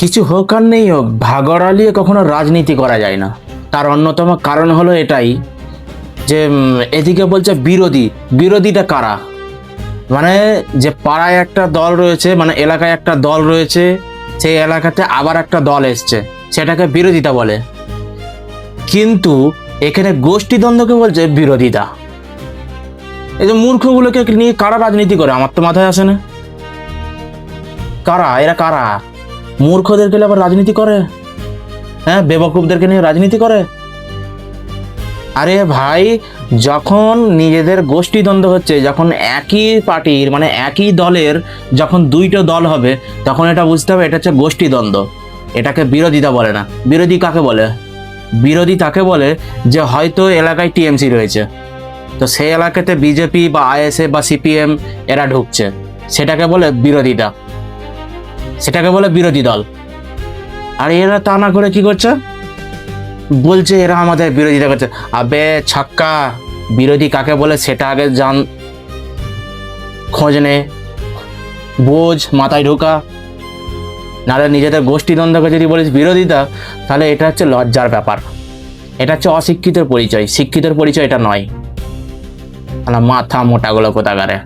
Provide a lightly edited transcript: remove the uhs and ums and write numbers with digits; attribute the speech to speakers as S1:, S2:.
S1: কিছু হোক আর নেই হোক, ভাগড়ালিয়ে কখনো রাজনীতি করা যায় না। তার অন্যতম কারণ হলো এটাই যে এদিকে বলছে বিরোধীটা কারা, মানে যে পাড়ায় একটা দল রয়েছে, মানে এলাকায় একটা দল রয়েছে, সেই এলাকাতে আবার একটা দল এসছে, সেটাকে বিরোধিতা বলে। কিন্তু এখানে গোষ্ঠীদ্বন্দ্বকে বলছে বিরোধিতা। এই যে মূর্খগুলোকে নিয়ে কারা রাজনীতি করে আমার তো মাথায় আসে না। এরা কারা? মূর্খদেরকে নিয়ে আবার রাজনীতি করে? হ্যাঁ, বেবকুফদেরকে নিয়ে রাজনীতি করে? আরে ভাই, যখন নিজেদের গোষ্ঠীদ্বন্দ্ব হচ্ছে, যখন একই পার্টির মানে একই দলের যখন দুইটা দল হবে, তখন এটা বুঝতে হবে এটা হচ্ছে গোষ্ঠীদ্বন্দ্ব। এটাকে বিরোধিতা বলে না। বিরোধী কাকে বলে? বিরোধী তাকে বলে যে হয়তো এলাকায় টিএমসি রয়েছে, তো সেই এলাকাতে বিজেপি বা আইএসএফ বা সিপিএম এরা ঢুকছে, সেটাকে বলে বিরোধিতা, সেটাকে বলে বিরোধী দল। আর এরা তা না করে কি করছে? বলছে এরা আমাদের বিরোধিতা করছে। আবে ছক্কা, বিরোধী কাকে বলে সেটা আগে জান, খোঁজ নে, বোঝ, মাথায় ঢোকা। নাহলে নিজেদের গোষ্ঠীদ্বন্দ্বকে যদি বলিস বিরোধিতা, তাহলে এটা হচ্ছে লজ্জার ব্যাপার। এটা হচ্ছে অশিক্ষিতের পরিচয়, শিক্ষিতের পরিচয় এটা নয়। মাথা মোটাগুলো কোথাকারে।